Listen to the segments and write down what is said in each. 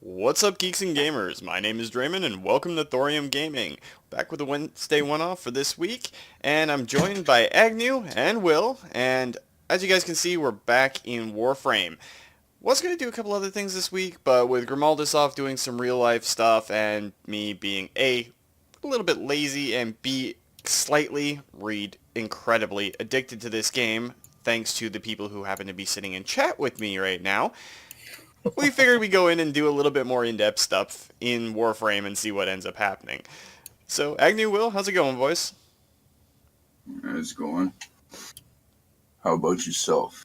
What's up, geeks and gamers? My name is Draymond, and welcome to Thorium Gaming. Back with a Wednesday one-off for this week, and I'm joined by Agnew and Will, and as you guys can see, we're back in Warframe. Was going to do a couple other things this week, but with Grimaldus off doing some real-life stuff, and me being A, a little bit lazy, and B, slightly, read incredibly addicted to this game, thanks to the people who happen to be sitting in chat with me right now, we figured we'd go in and do a little bit more in-depth stuff in Warframe and see what ends up happening. So, Agnew, Will, how's it going, boys? It's going. How about yourself?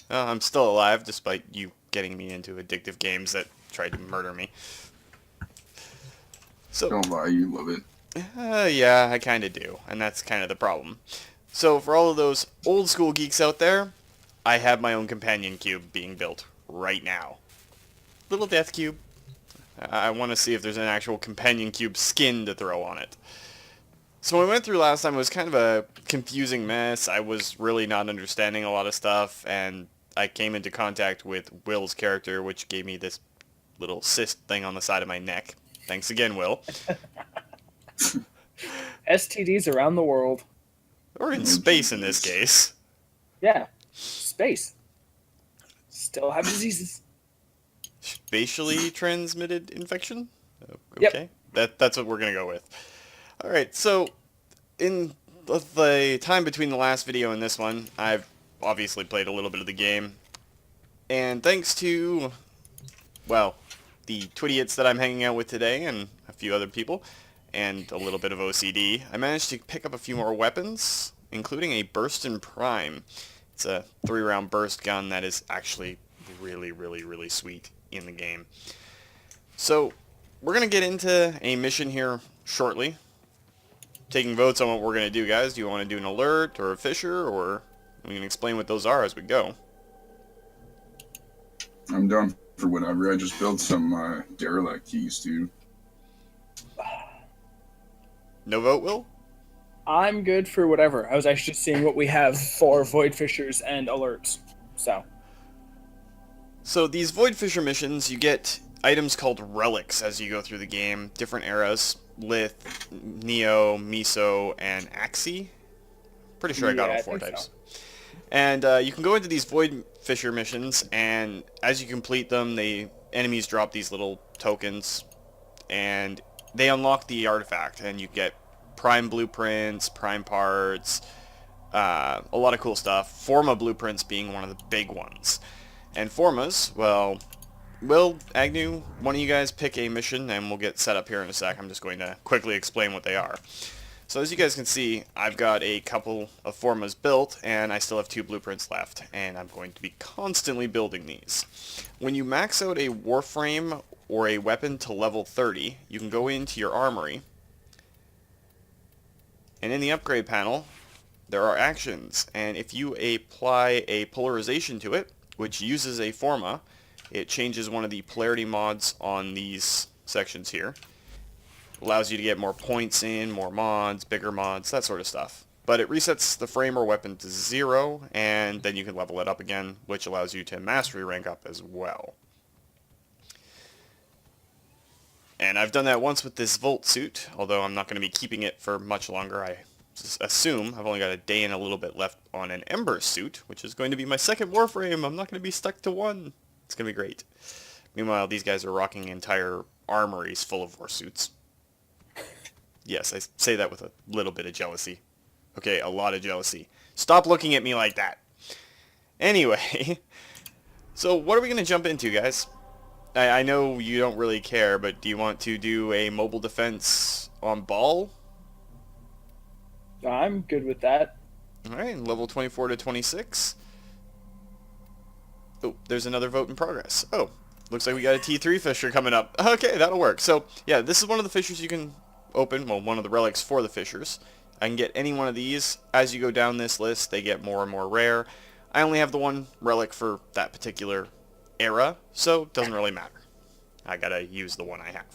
I'm still alive, despite you getting me into addictive games that tried to murder me. So, Don't lie, you love it. yeah, I kind of do, and that's kind of the problem. So, for all of those old-school geeks out there, I have my own companion cube being built right now. Little death cube. I want to see if there's an actual companion cube skin to throw on it. So when we went through last time, it was kind of a confusing mess. I was really not understanding a lot of stuff, and I came into contact with Will's character, which gave me this little cyst thing on the side of my neck. Thanks again, Will. STDs around the world. Or in space in this case. Yeah. Space. Still have diseases. Spatially transmitted infection? Yep. Okay, that's what we're going to go with. Alright, so in the time between the last video and this one, I've obviously played a little bit of the game. And thanks to, well, the Twidiots that I'm hanging out with today and a few other people, and a little bit of OCD, I managed to pick up a few more weapons, including a Burst and Prime. It's a 3-round burst gun that is actually really sweet in the game. So, we're going to get into a mission here shortly. Taking votes on what we're going to do, guys. Do you want to do an alert or a fisher, or we can explain what those are as we go? I'm down for whatever. I just built some derelict keys, dude. No vote, Will? I'm good for whatever. I was actually just seeing what we have for Void Fishers and alerts. So these Void Fisher missions, you get items called relics as you go through the game. Different eras. Lith, Neo, Miso, and Axie. Pretty sure I got all 4 types. So. And you can go into these Void Fisher missions, and as you complete them, the enemies drop these little tokens, and they unlock the artifact, and you get Prime blueprints, Prime parts, a lot of cool stuff. Forma blueprints being one of the big ones. And Formas, well, Will, Agnew, one of you guys pick a mission, and we'll get set up here in a sec. I'm just going to quickly explain what they are. So as you guys can see, I've got a couple of Formas built, and I still have 2 blueprints left, and I'm going to be constantly building these. When you max out a Warframe or a weapon to level 30, you can go into your armory, and in the upgrade panel, there are actions, and if you apply a polarization to it, which uses a Forma, it changes one of the polarity mods on these sections here. Allows you to get more points in, more mods, bigger mods, that sort of stuff. But it resets the frame or weapon to 0, and then you can level it up again, which allows you to mastery rank up as well. And I've done that once with this Volt suit, although I'm not going to be keeping it for much longer. I assume I've only got a day and a little bit left on an Ember suit, which is going to be my second Warframe. I'm not going to be stuck to one. It's going to be great. Meanwhile, these guys are rocking entire armories full of war suits. Yes, I say that with a little bit of jealousy. Okay, a lot of jealousy. Stop looking at me like that. Anyway, so what are we going to jump into, guys? I know you don't really care, but do you want to do a mobile defense on ball? I'm good with that. Alright, level 24 to 26. Oh, there's another vote in progress. Oh, looks like we got a T3 fisher coming up. Okay, that'll work. So, yeah, this is one of the fishers you can open. Well, one of the relics for the fishers. I can get any one of these. As you go down this list, they get more and more rare. I only have the one relic for that particular era, so it doesn't really matter. I gotta use the one I have.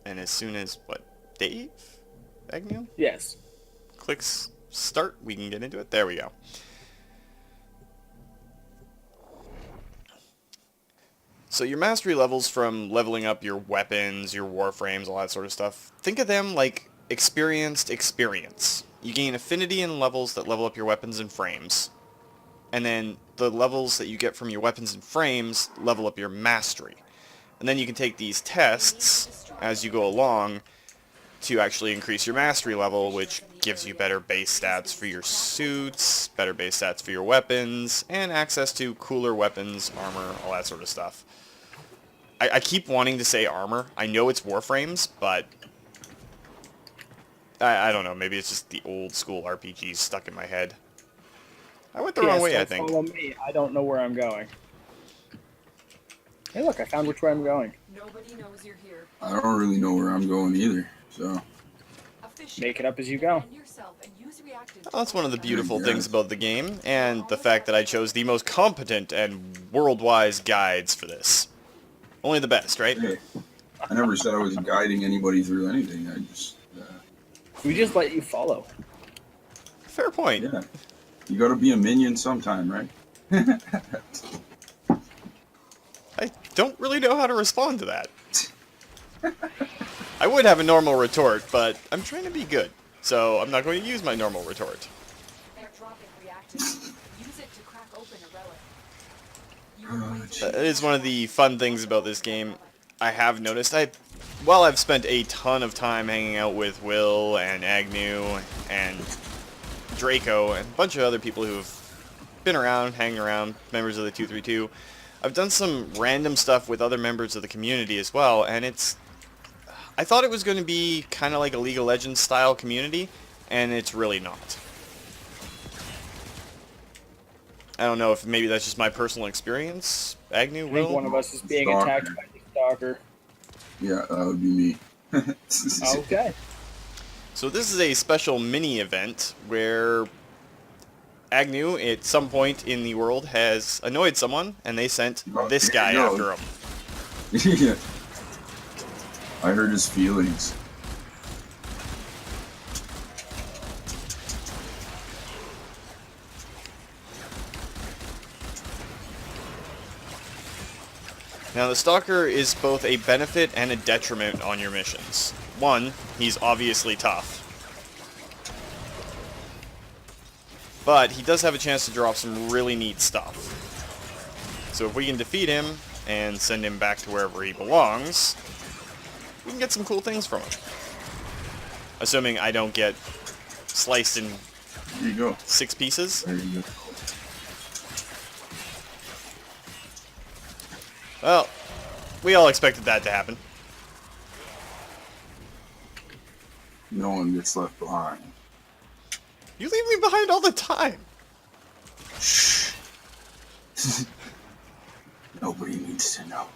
And as soon as, what, Dave? Agnew? Yes. Clicks start, we can get into it. There we go. So your mastery levels from leveling up your weapons, your warframes, all that sort of stuff, think of them like experienced experience. You gain affinity in levels that level up your weapons and frames. And then the levels that you get from your weapons and frames level up your mastery. And then you can take these tests as you go along to actually increase your mastery level, which gives you better base stats for your suits, better base stats for your weapons, and access to cooler weapons, armor, all that sort of stuff. I keep wanting to say armor. I know it's Warframes, but I don't know. Maybe it's just the old school RPGs stuck in my head. I went the wrong way, I think. Follow me. I don't know where I'm going. Hey, look! I found which way I'm going. Nobody knows you're here. I don't really know where I'm going either, so... Make it up as you go. Well, that's one of the beautiful things about the game, and the fact that I chose the most competent and world-wise guides for this. Only the best, right? Hey, I never said I was guiding anybody through anything. I just... We just let you follow. Fair point. Yeah. You gotta be a minion sometime, right? I don't really know how to respond to that. I would have a normal retort, but I'm trying to be good, so I'm not going to use my normal retort. That is one of the fun things about this game. I have noticed, while I've spent a ton of time hanging out with Will and Agnew and Draco and a bunch of other people who've been around, hanging around, members of the 232, I've done some random stuff with other members of the community as well, and I thought it was going to be kind of like a League of Legends style community, and it's really not. I don't know if maybe that's just my personal experience. Agnew, Will? I think one of us is being attacked by the stalker. Yeah, that would be me. Okay. So this is a special mini-event where Agnew, at some point in the world, has annoyed someone, and they sent this guy after him. Yeah. I hurt his feelings. Now the Stalker is both a benefit and a detriment on your missions. One, he's obviously tough. But he does have a chance to drop some really neat stuff. So if we can defeat him and send him back to wherever he belongs, we can get some cool things from him. Assuming I don't get sliced in There you go. 6 pieces. There you go. Well, we all expected that to happen. No one gets left behind. You leave me behind all the time. Shh. Nobody needs to know.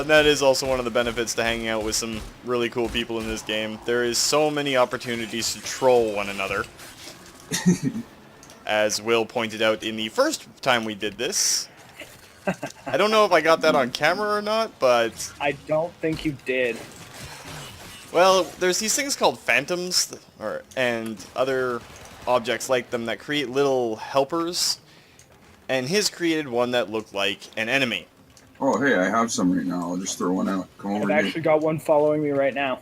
That is also one of the benefits to hanging out with some really cool people in this game. There is so many opportunities to troll one another. As Will pointed out in the first time we did this. I don't know if I got that on camera or not, but... I don't think you did. Well, there's these things called phantoms, and other objects like them that create little helpers. And his created one that looked like an enemy. Oh, hey, I have some right now. I'll just throw one out. Come over I've here. actually got one following me right now.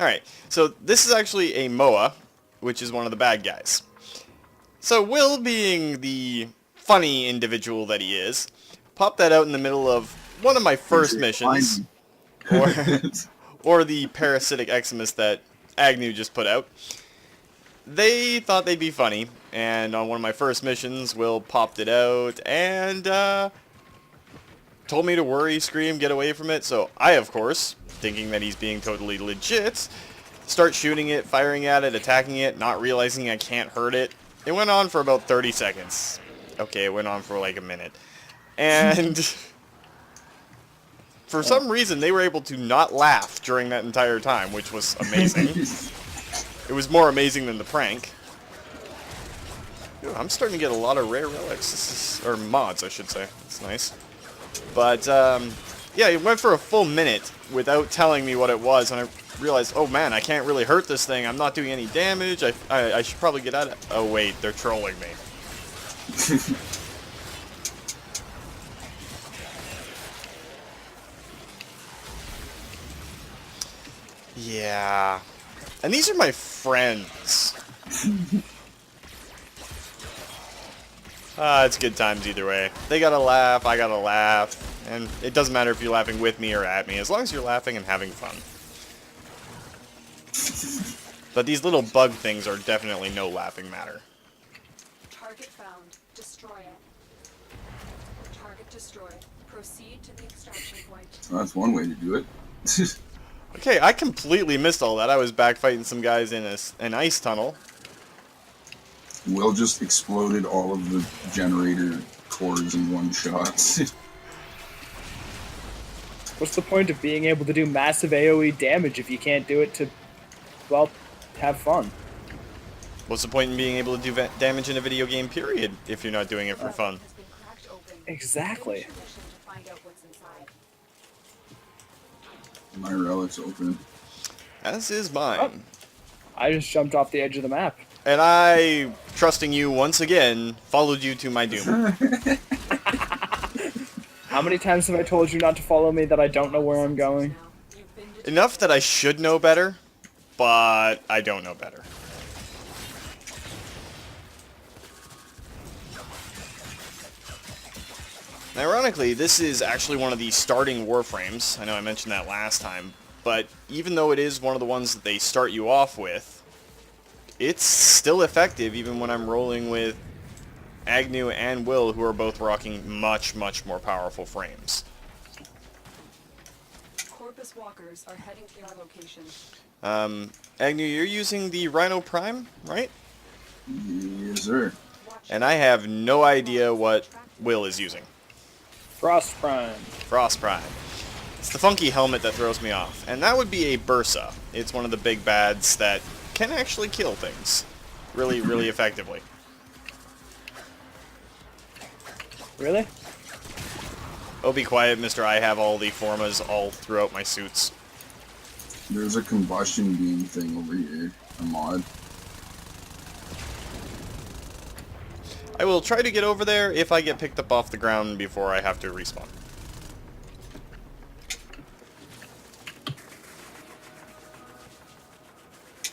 Alright, so this is actually a Moa, which is one of the bad guys. So Will, being the funny individual that he is, popped that out in the middle of one of my first missions, or the parasitic eczemus that Agnew just put out. They thought they'd be funny, and on one of my first missions, Will popped it out, and told me to worry, scream, get away from it, so I, of course, thinking that he's being totally legit, start shooting it, firing at it, attacking it, not realizing I can't hurt it. It went on for about 30 seconds. Okay, it went on for like a minute. And for some reason, they were able to not laugh during that entire time, which was amazing. It was more amazing than the prank. Dude, I'm starting to get a lot of rare relics. Or mods, I should say. It's nice. But, yeah, it went for a full minute without telling me what it was, and I realized, oh man, I can't really hurt this thing. I'm not doing any damage. I should probably get out of... Oh wait, they're trolling me. Yeah. And these are my friends. It's good times either way. They gotta laugh, I gotta laugh. And it doesn't matter if you're laughing with me or at me, as long as you're laughing and having fun. But these little bug things are definitely no laughing matter. Target found. Destroy it. Target destroyed. Proceed to the extraction point. Well, that's one way to do it. Okay, I completely missed all that. I was back fighting some guys in an ice tunnel. Will just exploded all of the generator cores in one shot. What's the point of being able to do massive AoE damage if you can't do it to, well, have fun? What's the point in being able to do damage in a video game, period, if you're not doing it for fun? Has been cracked open. Exactly. Finish your mission to find out what's inside. My relic's open. As is mine. I just jumped off the edge of the map. And I, trusting you once again, followed you to my doom. How many times have I told you not to follow me that I don't know where I'm going? You've been detected. Enough that I should know better, but I don't know better. Ironically, this is actually one of the starting Warframes. I know I mentioned that last time, but even though it is one of the ones that they start you off with, it's still effective even when I'm rolling with Agnew and Will, who are both rocking much, much more powerful frames. Corpus walkers are heading to your location. Agnew, you're using the Rhino Prime, right? Yes, sir. And I have no idea what Will is using. Frost Prime. Frost Prime. It's the funky helmet that throws me off. And that would be a Bursa. It's one of the big bads that can actually kill things really, really effectively. Really? Oh, be quiet, mister. I have all the formas all throughout my suits. There's a combustion beam thing over here. A mod. I will try to get over there if I get picked up off the ground before I have to respawn.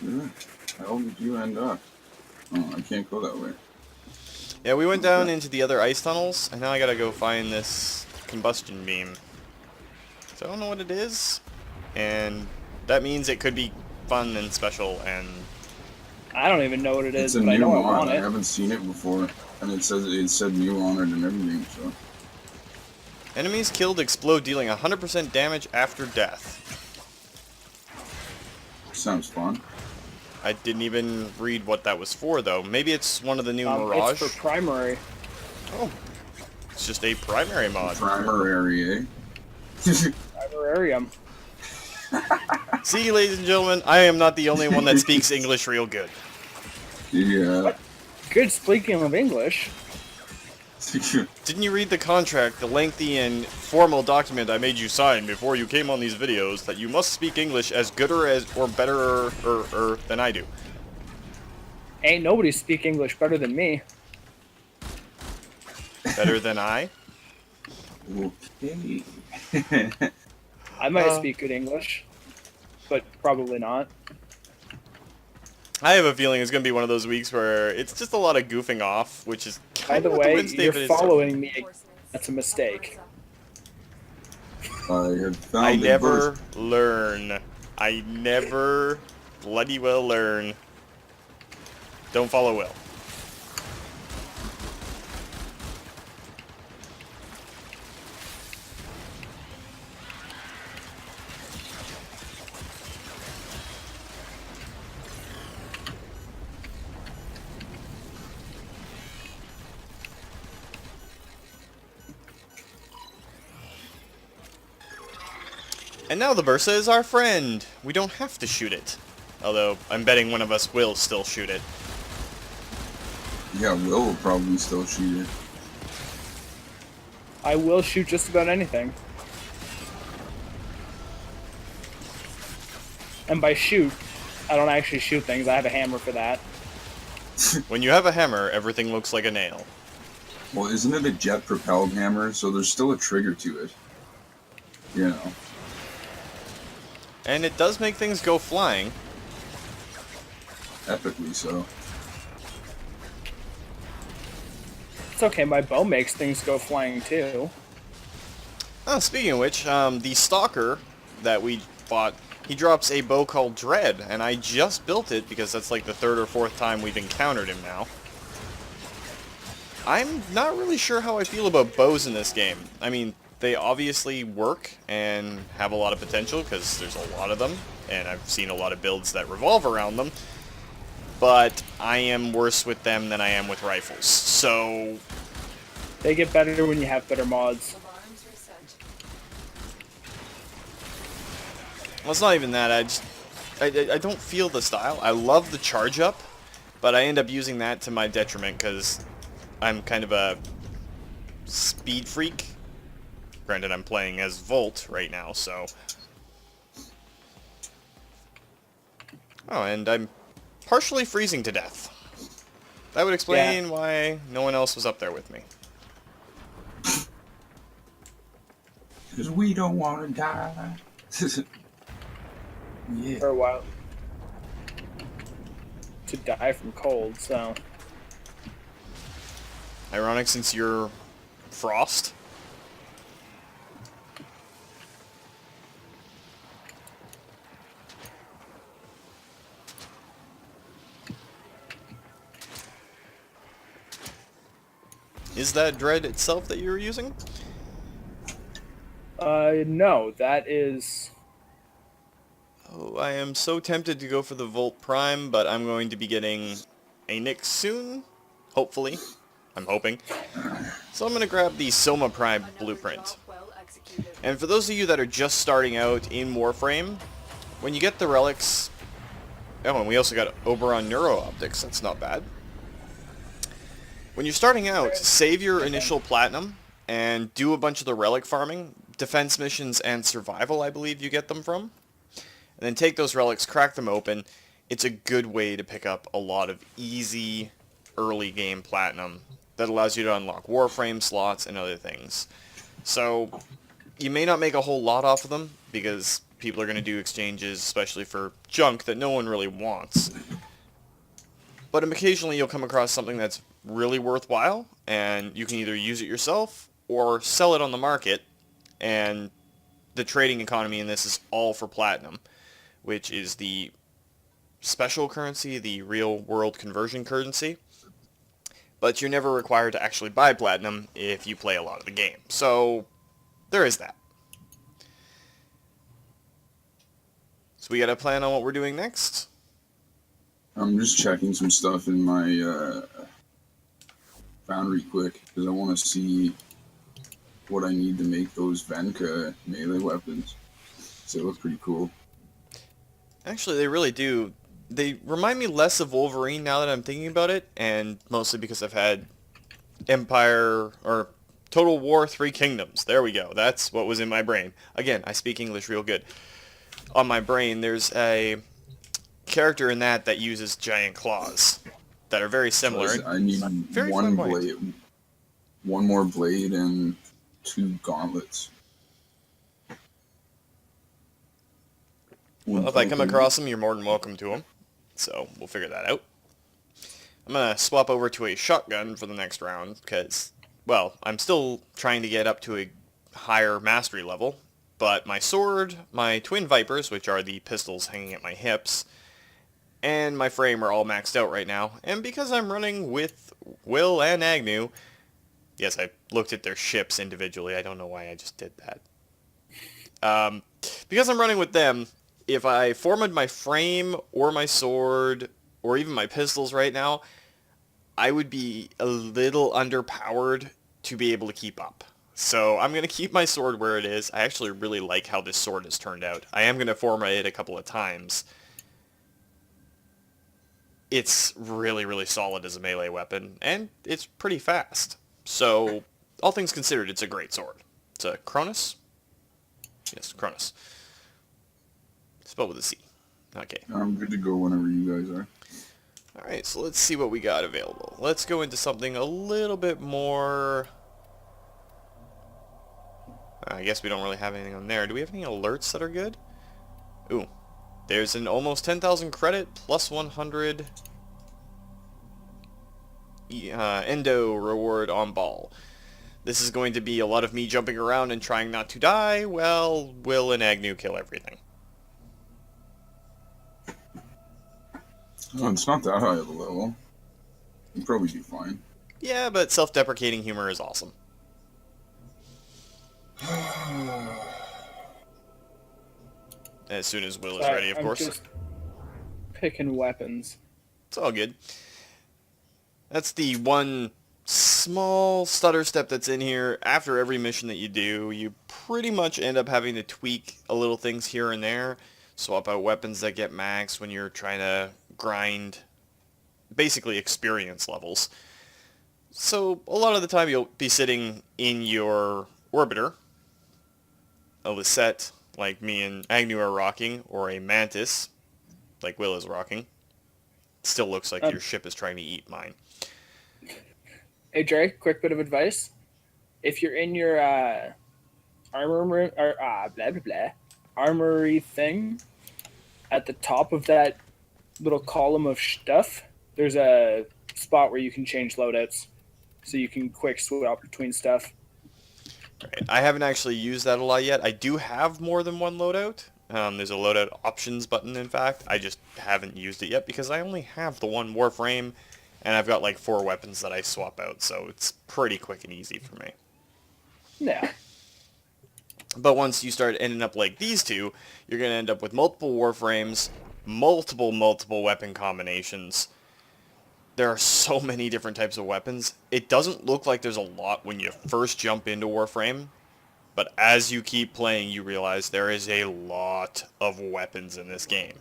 Yeah. How did you end up? Oh, I can't go that way. Yeah, we went down into the other ice tunnels, and now I gotta go find this combustion beam. So I don't know what it is, and that means it could be fun and special, and I don't even know what it It's is, a but I new know I mod. want I it. haven't seen it before, and it said new on it and everything. So enemies killed explode, dealing 100% damage after death. sounds fun. I didn't even read what that was for, though. Maybe it's one of the new Mirage? It's for primary. Oh, it's just a primary mod. Primary, eh? Primararium. See, ladies and gentlemen, I am not the only one that speaks English real good. Yeah. Good speaking of English. Didn't you read the contract, the lengthy and formal document I made you sign before you came on these videos, that you must speak English as good or better than I do? Ain't nobody speak English better than me. Better than I? Okay. I might speak good English, but probably not. I have a feeling it's going to be one of those weeks where it's just a lot of goofing off, which is By kind the of what way, the Wednesday you're is. following me. That's a mistake. I have found I a never verse. learn. I never bloody well learn. Don't follow Will. And now the Bursa is our friend. We don't have to shoot it. Although, I'm betting one of us will still shoot it. Yeah, Will probably still shoot it. I will shoot just about anything. And by shoot, I don't actually shoot things. I have a hammer for that. When you have a hammer, everything looks like a nail. Well, isn't it a jet-propelled hammer? So there's still a trigger to it. You know. And it does make things go flying. Epically so. It's okay, my bow makes things go flying too. Oh, speaking of which, the Stalker that we bought, he drops a bow called Dread, and I just built it because that's like the 3rd or 4th time we've encountered him now. I'm not really sure how I feel about bows in this game. I mean, they obviously work and have a lot of potential because there's a lot of them, and I've seen a lot of builds that revolve around them, but I am worse with them than I am with rifles, so... They get better when you have better mods. Alarms reset. Well, it's not even that, I don't feel the style. I love the charge up, but I end up using that to my detriment because I'm kind of a speed freak. Granted, I'm playing as Volt right now, so... Oh, and I'm partially freezing to death. That would explain why no one else was up there with me. Because we don't want to die. Yeah. For a while. To die from cold, so... Ironic since you're Frost. Is that Dread itself that you're using? No, that is... Oh, I am so tempted to go for the Volt Prime, but I'm going to be getting a Nyx soon. Hopefully. I'm hoping. So I'm going to grab the Soma Prime Another blueprint. job well executed. And for those of you that are just starting out in Warframe, when you get the relics... Oh, and we also got Oberon Neuro Optics. That's not bad. When you're starting out, save your initial platinum and do a bunch of the relic farming. Defense missions and survival, I believe you get them from. And then take those relics, crack them open. It's a good way to pick up a lot of easy early game platinum that allows you to unlock Warframe slots and other things. So you may not make a whole lot off of them because people are going to do exchanges, especially for junk that no one really wants. But occasionally you'll come across something that's really worthwhile, and you can either use it yourself or sell it on the market, and the trading economy in this is all for platinum, which is the special currency, the real world conversion currency. But you're never required to actually buy platinum if you play a lot of the game. So there is that. So we got a plan on what we're doing next? I'm just checking some stuff in my foundry quick because I want to see what I need to make those Venka melee weapons. So they look pretty cool. Actually, they really do. They remind me less of Wolverine now that I'm thinking about it, and mostly because I've had Empire, or Total War 3 Kingdoms. There we go. That's what was in my brain. Again, I speak English real good. On my brain, there's a character in that uses giant claws that are very similar. So I need Very one fun point. blade, one more blade, and 2 gauntlets. Well, if I come across them, you're more than welcome to them. So we'll figure that out. I'm going to swap over to a shotgun for the next round because, well, I'm still trying to get up to a higher mastery level. But my sword, my twin vipers, which are the pistols hanging at my hips, and my frame are all maxed out right now. And because I'm running with Will and Agnew, yes, I looked at their ships individually. I don't know why I just did that. Because I'm running with them, if I formatted my frame or my sword or even my pistols right now, I would be a little underpowered to be able to keep up. So I'm going to keep my sword where it is. I actually really like how this sword has turned out. I am going to format it a couple of times. It's really, really solid as a melee weapon, and it's pretty fast. So, all things considered, it's a great sword. It's a Cronus? Yes, Cronus. Spelled with a C. Okay. I'm good to go whenever you guys are. Alright, so let's see what we got available. Let's go into something a little bit more... I guess we don't really have anything on there. Do we have any alerts that are good? Ooh. There's an almost 10,000 credit plus 100 endo reward on ball. This is going to be a lot of me jumping around and trying not to die. Well, Will and Agnew kill everything. Oh, it's not that high of a level. You'll probably be fine. Yeah, but self-deprecating humor is awesome. As soon as Will is ready, of course. I'm just picking weapons. It's all good. That's the one small stutter step that's in here. After every mission that you do, you pretty much end up having to tweak a little things here and there. Swap out weapons that get maxed when you're trying to grind, basically experience levels. So a lot of the time you'll be sitting in your orbiter, a Lisette, like me and Agnew are rocking, or a Mantis, like Will is rocking. Still looks like your ship is trying to eat mine. Hey, Dre, quick bit of advice. If you're in your armory, or blah, blah, blah, armory thing, at the top of that little column of stuff, there's a spot where you can change loadouts. So you can quick swap between stuff. Right. I haven't actually used that a lot yet. I do have more than one loadout. There's a loadout options button, in fact. I just haven't used it yet because I only have the one Warframe, and I've got like 4 weapons that I swap out, so it's pretty quick and easy for me. Yeah. But once you start ending up like these two, you're going to end up with multiple Warframes, multiple weapon combinations. There are so many different types of weapons. It doesn't look like there's a lot when you first jump into Warframe, but as you keep playing, you realize there is a lot of weapons in this game.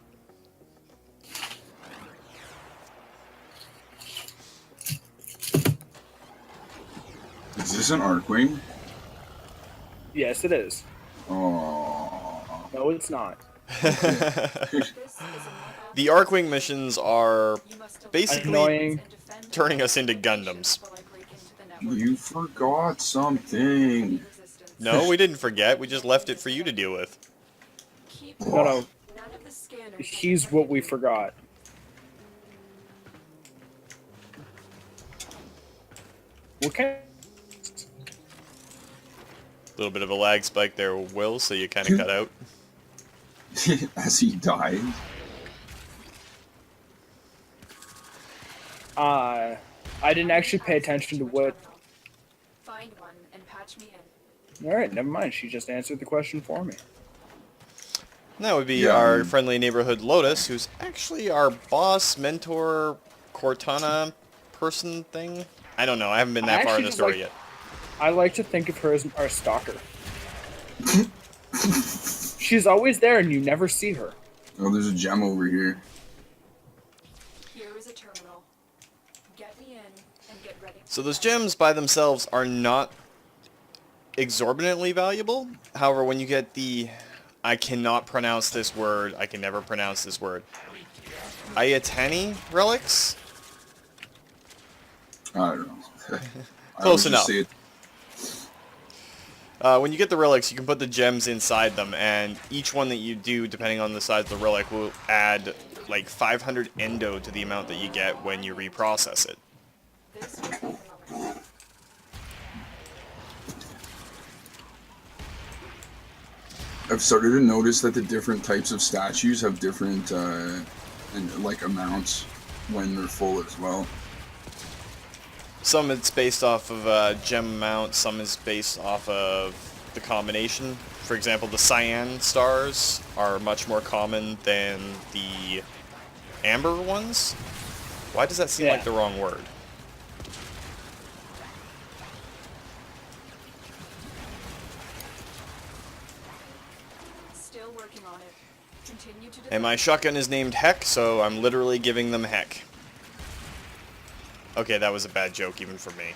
Is this an Arcwing? Yes, it is. Oh. No, it's not. The Arcwing missions are basically Annoying. turning us into Gundams. You forgot something. No, we didn't forget. We just left it for you to deal with. No. He's what we forgot. What kind? A little bit of a lag spike there, Will, so you kind of cut out. As he died. I didn't actually pay attention to what. Find one and patch me in. All right, never mind. She just answered the question for me. And that would be our friendly neighborhood Lotus, who's actually our boss, mentor, Cortana person thing. I don't know. I haven't been that far in the story yet. I like to think of her as our stalker. She's always there and you never see her. Oh, there's a gem over here. Here is a terminal. Get me in and get ready. So those gems by themselves are not exorbitantly valuable. However, when you get the... I cannot pronounce this word. I can never pronounce this word. Ayatani relics? I don't know. Close enough. When you get the relics, you can put the gems inside them, and each one that you do, depending on the size of the relic, will add like 500 endo to the amount that you get when you reprocess it. This will be phenomenal. I've started to notice that the different types of statues have different like amounts when they're full as well. Some it's based off of gem amount, some is based off of the combination. For example, the cyan stars are much more common than the amber ones. Why does that seem like the wrong word? Still working on it. Continue to And my shotgun is named Heck, so I'm literally giving them Heck. Okay, that was a bad joke even for me.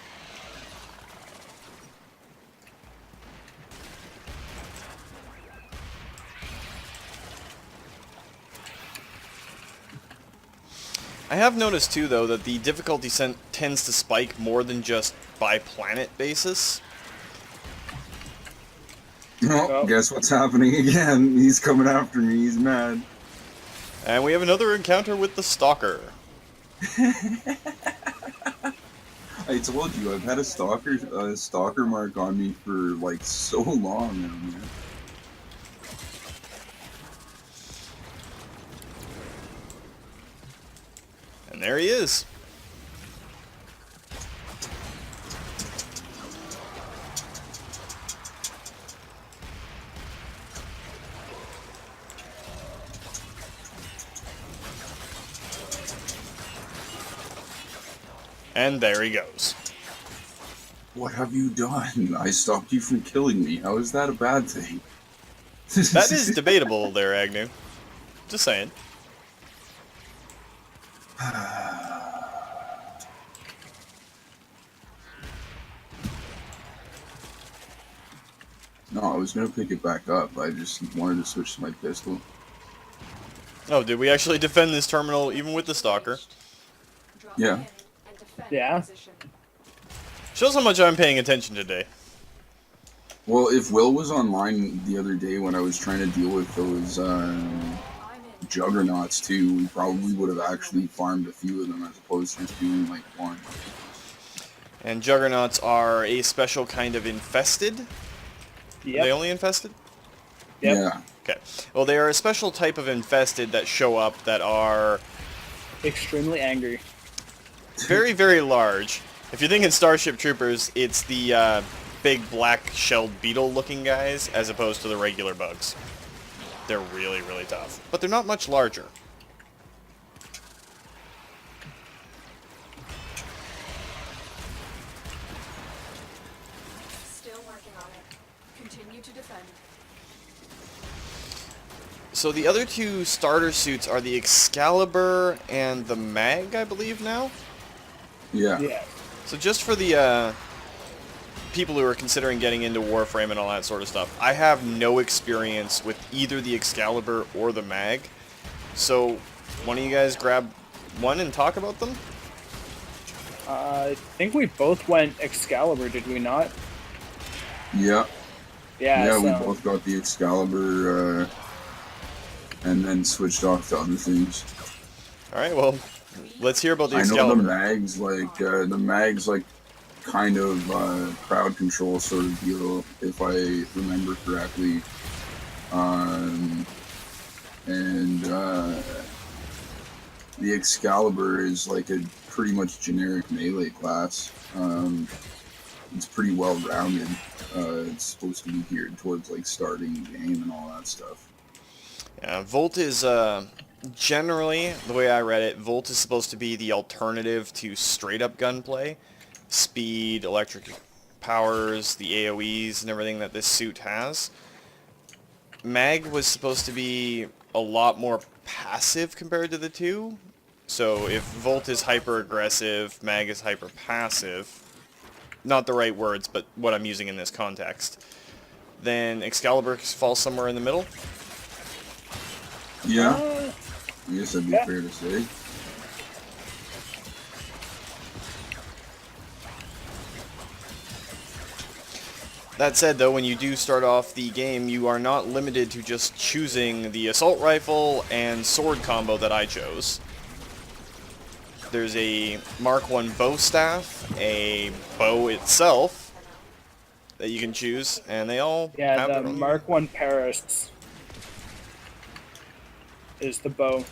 I have noticed too, though, that the difficulty tends to spike more than just by planet basis. Oh, guess what's happening again? He's coming after me. He's mad. And we have another encounter with the Stalker. I told you, I've had a stalker mark on me for like so long now, man. And there he is. And there he goes. What have you done? I stopped you from killing me. How is that a bad thing? That is debatable there, Agnew. Just saying. No, I was gonna pick it back up. I just wanted to switch to my pistol. Oh, did we actually defend this terminal even with the Stalker? Drop Yeah. in and defend Yeah. position. Shows how much I'm paying attention today. Well, if Will was online the other day when I was trying to deal with those I'm in. juggernauts too, we probably would have actually farmed a few of them as opposed to just doing like one. And Juggernauts are a special kind of infested? Are they only infested? Yep. Yeah. Okay. Well, they are a special type of infested that show up that are Extremely angry. very, very large. If you're thinking Starship Troopers, it's the big black shelled beetle looking guys as opposed to the regular bugs. They're really, really tough. But they're not much larger. Still working on it. Continue to defend. So the other two starter suits are the Excalibur and the Mag, I believe now? Yeah. Yeah. So just for the people who are considering getting into Warframe and all that sort of stuff, I have no experience with either the Excalibur or the Mag. So, one of you guys grab one and talk about them? I think we both went Excalibur, did we not? Yeah. Yeah. Yeah, so, we both got the Excalibur, and then switched off to other things. Alright, well, let's hear about the I know Excalibur. the mag's like kind of crowd control sort of deal, if I remember correctly. And the Excalibur is like a pretty much generic melee class. It's pretty well rounded. It's supposed to be geared towards like starting the game and all that stuff. Yeah, Volt is, generally, the way I read it, Volt is supposed to be the alternative to straight-up gunplay. Speed, electric powers, the AoEs, and everything that this suit has. Mag was supposed to be a lot more passive compared to the two. So if Volt is hyper-aggressive, Mag is hyper-passive, not the right words, but what I'm using in this context, then Excalibur falls somewhere in the middle. Yeah, I guess that'd be fair to say. That said, though, when you do start off the game, you are not limited to just choosing the assault rifle and sword combo that I chose. There's a Mark 1 bow staff, a bow itself that you can choose, and they all yeah, have the their own. Mark 1 Paris is the bow.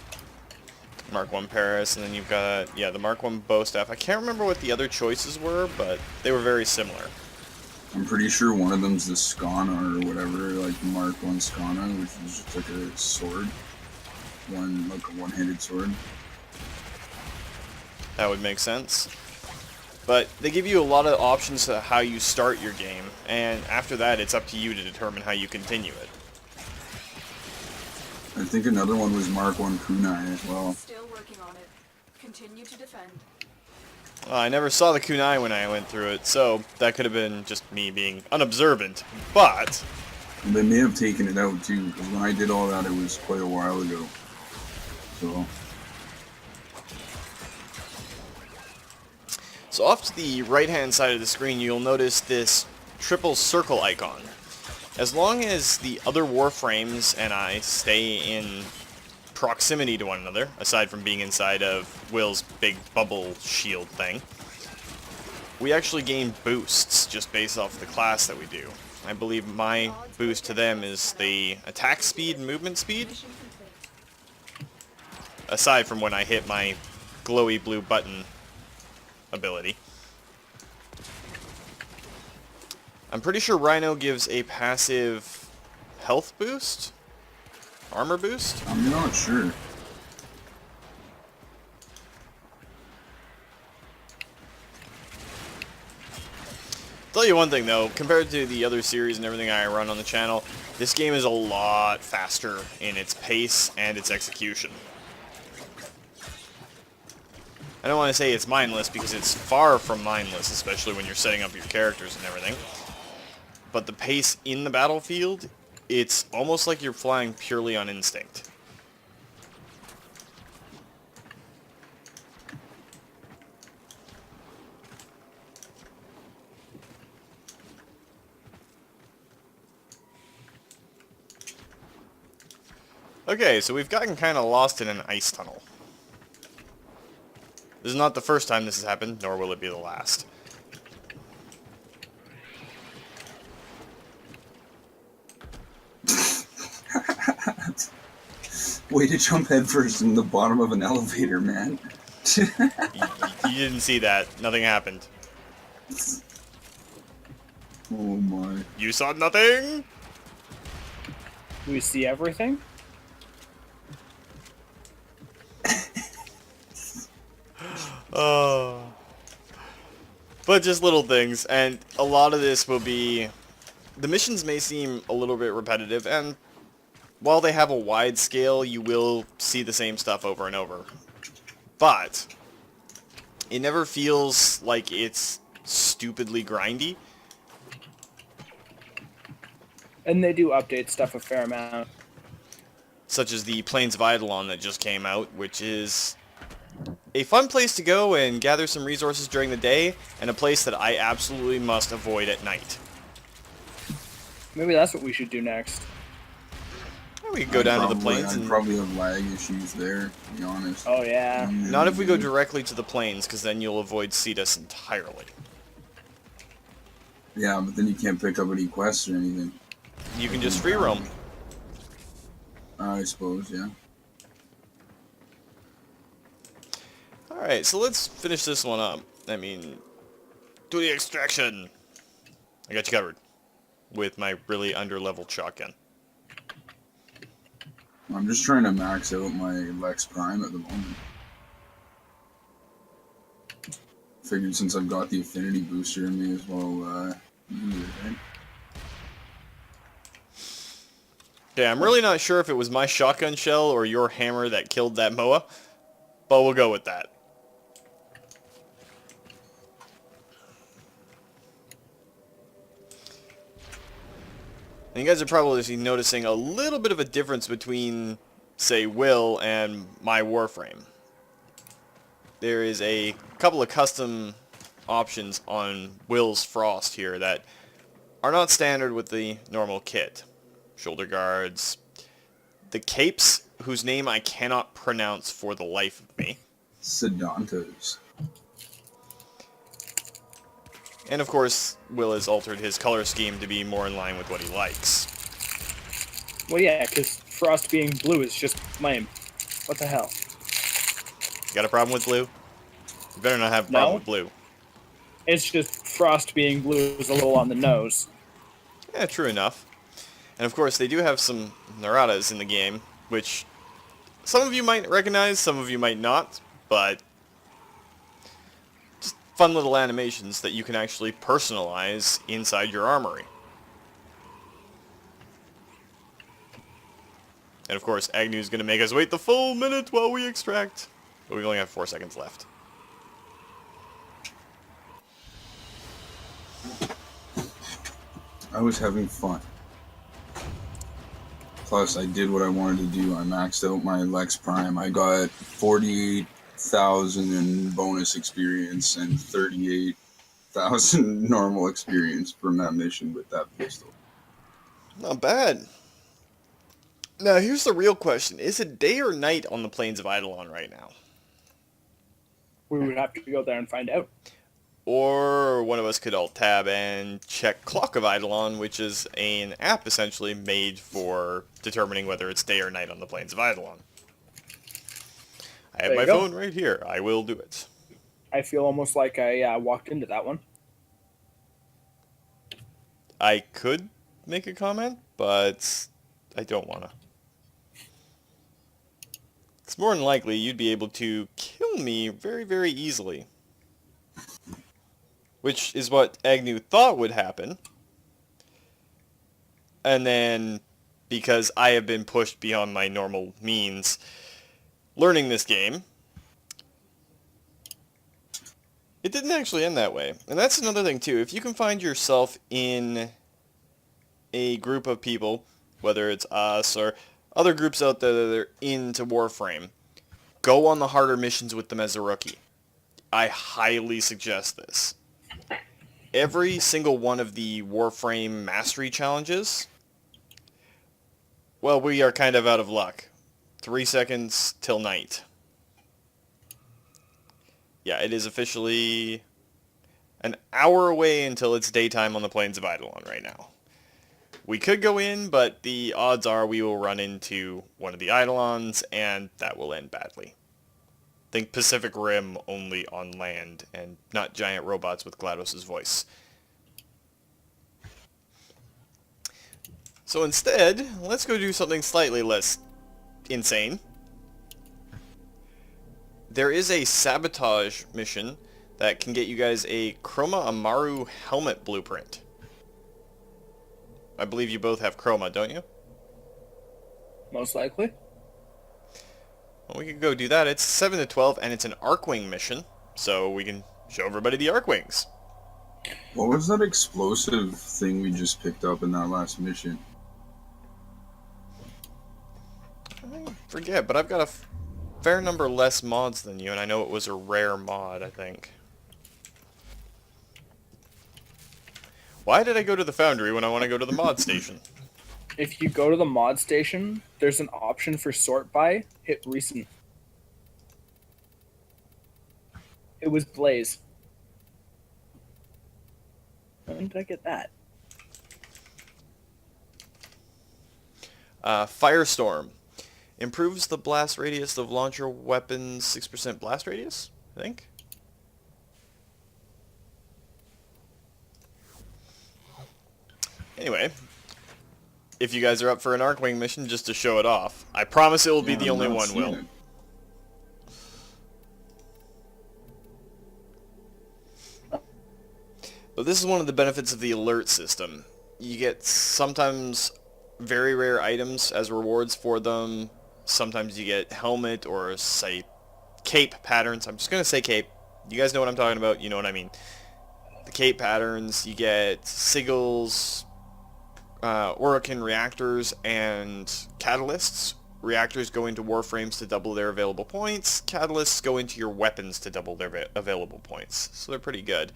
Mark 1 Paris, and then you've got, yeah, the Mark 1 bow staff. I can't remember what the other choices were, but they were very similar. I'm pretty sure one of them's the Skana or whatever, like the Mark 1 Skana, which is just like a sword. Like a one-handed sword. That would make sense. But they give you a lot of options to how you start your game, and after that, it's up to you to determine how you continue it. I think another one was Mark 1 Kunai as well. Still working on it. Continue to defend. I never saw the kunai when I went through it, so that could have been just me being unobservant. But They may have taken it out too, because when I did all that, it was quite a while ago. So off to the right-hand side of the screen, you'll notice this triple circle icon. As long as the other Warframes and I stay in proximity to one another, aside from being inside of Will's big bubble shield thing, we actually gain boosts just based off the class that we do. I believe my boost to them is the attack speed and movement speed, aside from when I hit my glowy blue button ability. I'm pretty sure Rhino gives a passive health boost? Armor boost? I'm not sure. Tell you one thing though, compared to the other series and everything I run on the channel, this game is a lot faster in its pace and its execution. I don't want to say it's mindless because it's far from mindless, especially when you're setting up your characters and everything. But the pace in the battlefield, it's almost like you're flying purely on instinct. Okay, so we've gotten kind of lost in an ice tunnel. This is not the first time this has happened, nor will it be the last. Way to jump headfirst in the bottom of an elevator, man. You didn't see that. Nothing happened. Oh my. You saw nothing? We see everything. Oh. But just little things, and a lot of this will be... The missions may seem a little bit repetitive, and while they have a wide scale, you will see the same stuff over and over. But it never feels like it's stupidly grindy. And they do update stuff a fair amount. Such as the Plains of Eidolon that just came out, which is a fun place to go and gather some resources during the day, and a place that I absolutely must avoid at night. Maybe that's what we should do next. We could go down to the plains I'd and... probably have lag issues there, to be honest. Oh yeah. Not if we go directly to the plains, because then you'll avoid Cetus entirely. Yeah, but then you can't pick up any quests or anything. You can just free roam. I suppose, yeah. Alright, so let's finish this one up. I mean, do the extraction! I got you covered. With my really under-leveled shotgun. I'm just trying to max out my Lex Prime at the moment. Figured since I've got the affinity booster, I may as well use it, right? Okay, I'm really not sure if it was my shotgun shell or your hammer that killed that Moa, but we'll go with that. And you guys are probably noticing a little bit of a difference between, say, Will and my Warframe. There is a couple of custom options on Will's Frost here that are not standard with the normal kit. Shoulder guards, the capes, whose name I cannot pronounce for the life of me. Sedantos. And of course, Will has altered his color scheme to be more in line with what he likes. Well, yeah, because Frost being blue is just lame. What the hell? Got a problem with blue? You better not have a problem No. with blue. It's just Frost being blue is a little on the nose. Yeah, true enough. And of course, they do have some Naradas in the game, which some of you might recognize, some of you might not, but just fun little animations that you can actually personalize inside your armory. And of course, Agnew's going to make us wait the full minute while we extract. But we only have 4 seconds left. I was having fun. Plus, I did what I wanted to do. I maxed out my Lex Prime. I got 48,000 in bonus experience and 38,000 normal experience from that mission with that pistol. Not bad. Now, here's the real question. Is it day or night on the plains of Eidolon right now? We would have to go there and find out. Or one of us could alt-tab and check Clock of Eidolon, which is an app essentially made for determining whether it's day or night on the plains of Eidolon. I have There my you go. phone right here. I will do it. I feel almost like I walked into that one. I could make a comment, but I don't want to. It's more than likely you'd be able to kill me very, very easily. Which is what Agnew thought would happen. And then, because I have been pushed beyond my normal means learning this game, it didn't actually end that way. And that's another thing too. If you can find yourself in a group of people, whether it's us or other groups out there that are into Warframe, go on the harder missions with them as a rookie. I highly suggest this. Every single one of the Warframe mastery challenges, well, we are kind of out of luck. 3 seconds till night. Yeah, it is officially an hour away until it's daytime on the plains of Eidolon right now. We could go in, but the odds are we will run into one of the Eidolons, and that will end badly. Think Pacific Rim only on land, and not giant robots with GLaDOS' voice. So instead, let's go do something slightly less insane. There is a sabotage mission that can get you guys a Chroma Amaru helmet blueprint. I believe you both have Chroma, don't you? Most likely. Well, we can go do that. It's 7 to 12, and it's an Arcwing mission, so we can show everybody the Arcwings. What was that explosive thing we just picked up in that last mission? I forget, but I've got a fair number less mods than you, and I know it was a rare mod, I think. Why did I go to the foundry when I want to go to the mod station? If you go to the mod station, there's an option for sort by. Hit recent. It was Blaze. When did I get that? Firestorm. Improves the blast radius of launcher weapons 6% blast radius, I think. Anyway, if you guys are up for an Arcwing mission just to show it off, I promise it will be the only one, Will. But this is one of the benefits of the alert system. You get sometimes very rare items as rewards for them. Sometimes you get helmet or, say, cape patterns. I'm just going to say cape. You guys know what I'm talking about. You know what I mean. The cape patterns, you get sigils, Orokin reactors, and catalysts. Reactors go into Warframes to double their available points. Catalysts go into your weapons to double their available points. So they're pretty good.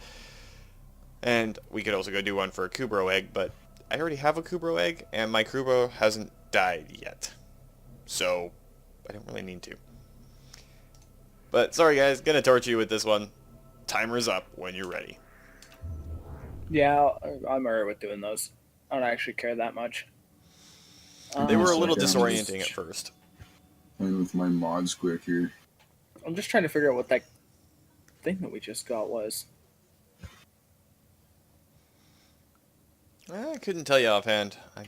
And we could also go do one for a Kubro egg, but I already have a Kubro egg, and my Kubro hasn't died yet. So I don't really need to. But sorry guys, gonna torture you with this one. Timer's up when you're ready. Yeah, I'm alright with doing those. I don't actually care that much. They were a little Okay, I'm disorienting just at first. playing with my mods quick here. I'm just trying to figure out what that thing that we just got was. I couldn't tell you offhand. I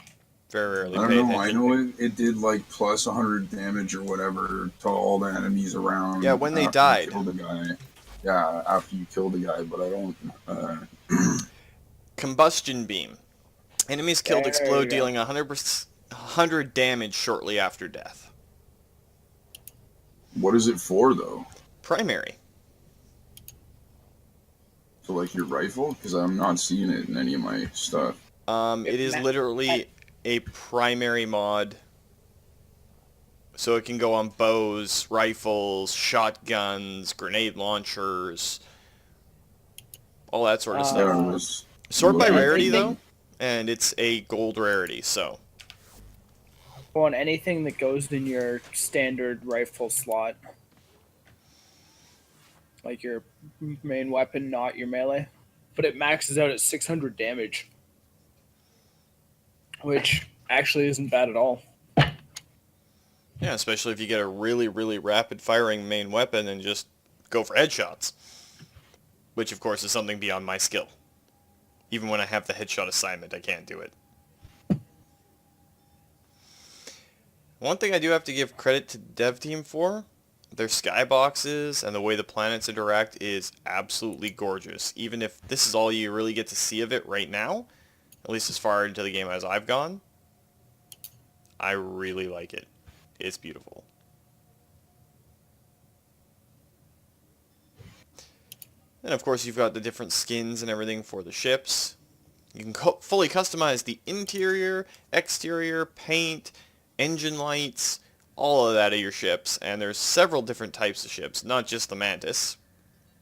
very rarely I pay don't know. attention. I know it did like plus 100 damage or whatever to all the enemies around. Yeah, when they after died. you killed the guy. Yeah, after you killed the guy, but I don't. Combustion beam. Enemies killed There explode, you go. dealing 100 damage shortly after death. What is it for though? Primary. So like your rifle? Because I'm not seeing it in any of my stuff. It is literally a primary mod. So it can go on bows, rifles, shotguns, grenade launchers, all that sort of Yeah, stuff. it was- Sort by Yeah, I rarity, think- though, and it's a gold rarity, so. On anything that goes in your standard rifle slot. Like your main weapon, not your melee. But it maxes out at 600 damage. Which actually isn't bad at all. Yeah, especially if you get a really, really rapid firing main weapon and just go for headshots. Which, of course, is something beyond my skill. Even when I have the headshot assignment, I can't do it. One thing I do have to give credit to the dev team for, their skyboxes and the way the planets interact is absolutely gorgeous. Even if this is all you really get to see of it right now, at least as far into the game as I've gone, I really like it. It's beautiful. And of course you've got the different skins and everything for the ships. You can fully customize the interior, exterior, paint, engine lights, all of that of your ships. And there's several different types of ships, not just the Mantis,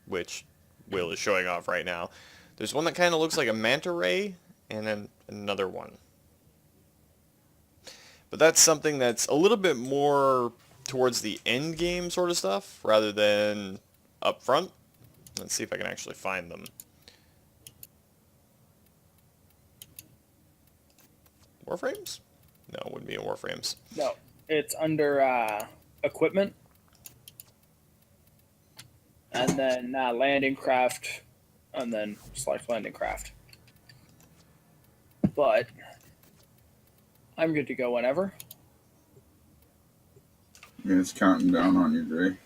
which Will is showing off right now. There's one that kind of looks like a manta ray, and then another one. But that's something that's a little bit more towards the end game sort of stuff, rather than up front. Let's see if I can actually find them. Warframes? No, it wouldn't be in Warframes. No, it's under equipment. And then landing craft. And then select landing craft. But I'm good to go whenever. Yeah, it's counting down on you, Dre.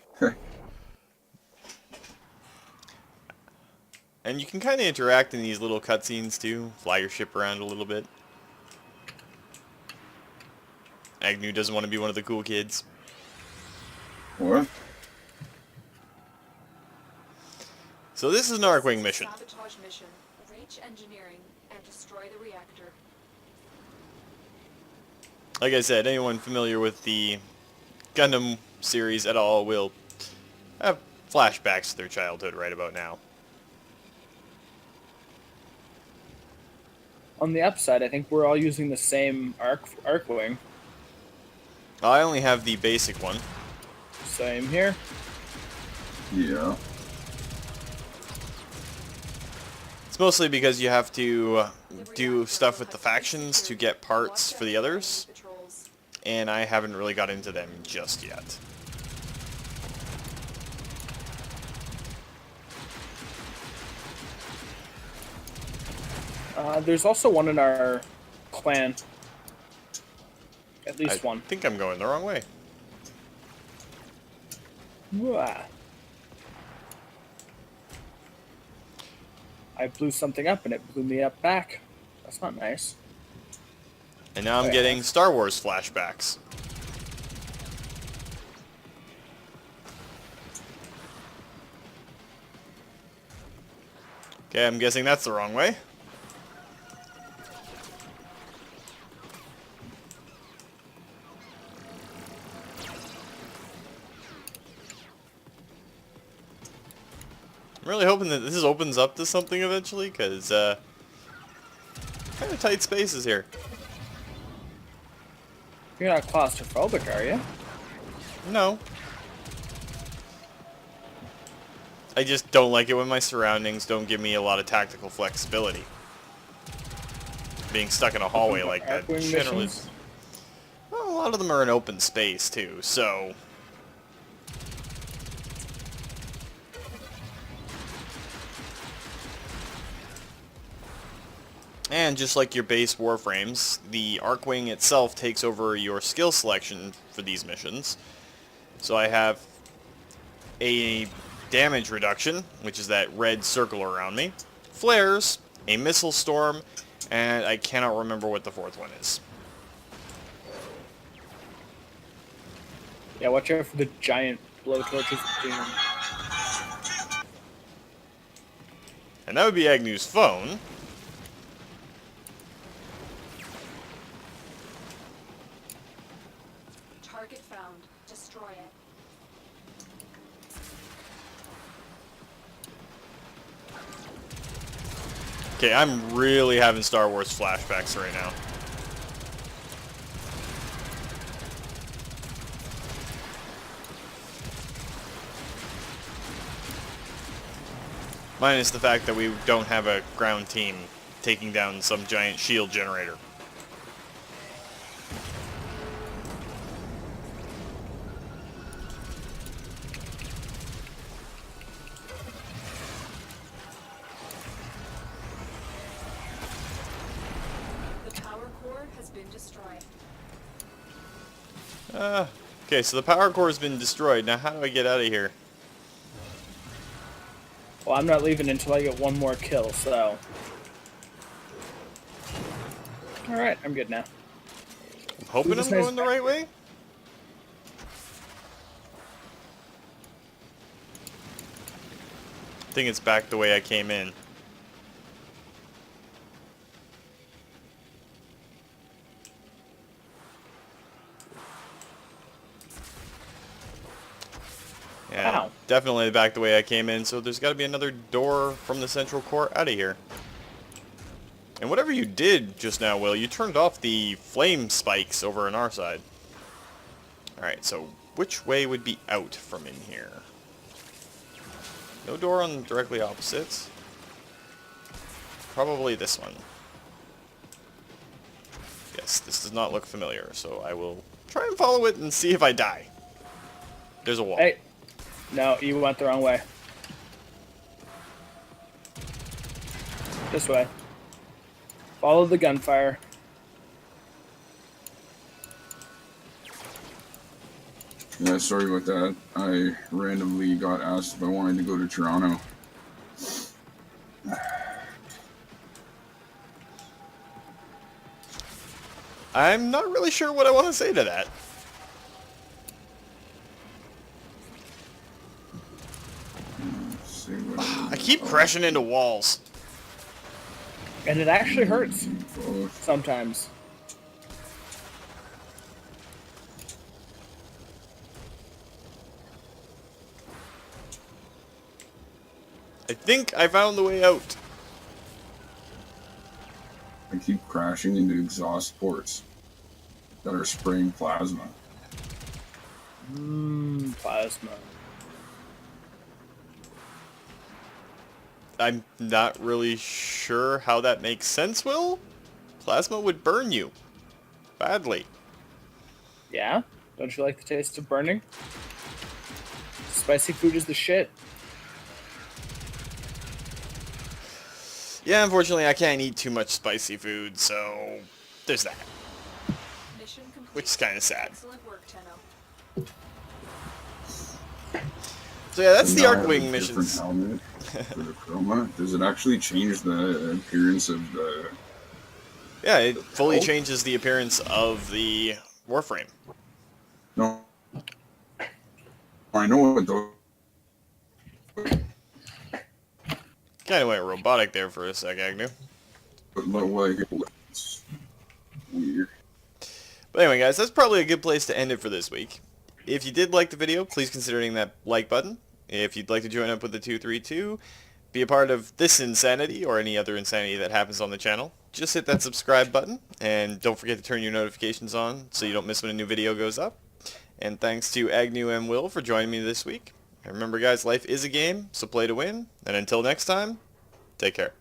And you can kind of interact in these little cutscenes too. Fly your ship around a little bit. Agnew doesn't want to be one of the cool kids. What? So this is an Arcwing mission. Sabotage mission. Reach engineering and destroy the reactor. Like I said, anyone familiar with the Gundam series at all will have flashbacks to their childhood right about now. On the upside, I think we're all using the same Arcwing. I only have the basic one. Same here. Yeah. It's mostly because you have to do stuff with the factions to get parts for the others, and I haven't really got into them just yet. There's also one in our clan. At least I one. think I'm going the wrong way. Wah. I blew something up and it blew me up back. That's not nice. And now I'm getting Star Wars flashbacks. Okay, I'm guessing that's the wrong way. I'm really hoping that this opens up to something eventually, because kind of tight spaces here. You're not claustrophobic, are you? No. I just don't like it when my surroundings don't give me a lot of tactical flexibility. Being stuck in a hallway like that Arcwing generally... missions? Well, a lot of them are in open space too, so... And just like your base Warframes, the Arcwing itself takes over your skill selection for these missions. So I have a damage reduction, which is that red circle around me, flares, a missile storm, and I cannot remember what the fourth one is. Yeah, watch out for the giant blowtorches. And that would be Agnew's phone. Target found. Destroy it. Okay, I'm really having Star Wars flashbacks right now. Minus the fact that we don't have a ground team taking down some giant shield generator. The power core has been destroyed. Okay, so the power core has been destroyed. Now how do I get out of here? Well, I'm not leaving until I get one more kill, so... Alright, I'm good now. I'm hoping I'm going the right way? I think it's back the way I came in. Yeah, Wow. definitely back the way I came in, so there's got to be another door from the central core out of here. And whatever you did just now, Will, you turned off the flame spikes over on our side. Alright, so which way would be out from in here? No door on directly opposites. Probably this one. Yes, this does not look familiar, so I will try and follow it and see if I die. There's a wall. Hey! No, you went the wrong way. This way. Follow the gunfire. Yeah, sorry about that. I randomly got asked if I wanted to go to Toronto. I'm not really sure what I want to say to that. See what I keep crashing into walls. And it actually hurts oh, sometimes. I think I found the way out. I keep crashing into exhaust ports that are spraying plasma. Plasma. I'm not really sure how that makes sense, Will. Plasma would burn you. Badly. Yeah? Don't you like the taste of burning? Spicy food is the shit. Yeah, unfortunately I can't eat too much spicy food, so there's that. Mission complete. Which is kind of sad. Excellent work, Tenno. So yeah, that's And the now I have a Arcwing different missions. helmet for the chroma. Does it actually change the appearance of the... Yeah, it fully hell? changes the appearance of the Warframe. No. I know what those... Kind of went robotic there for a sec, Agnew. look like. It's weird. But anyway, guys, that's probably a good place to end it for this week. If you did like the video, please consider hitting that like button. If you'd like to join up with the 232, be a part of this insanity or any other insanity that happens on the channel, just hit that subscribe button, and don't forget to turn your notifications on so you don't miss when a new video goes up. And thanks to Agnew and Will for joining me this week. And remember, guys, life is a game, so play to win. And until next time, take care.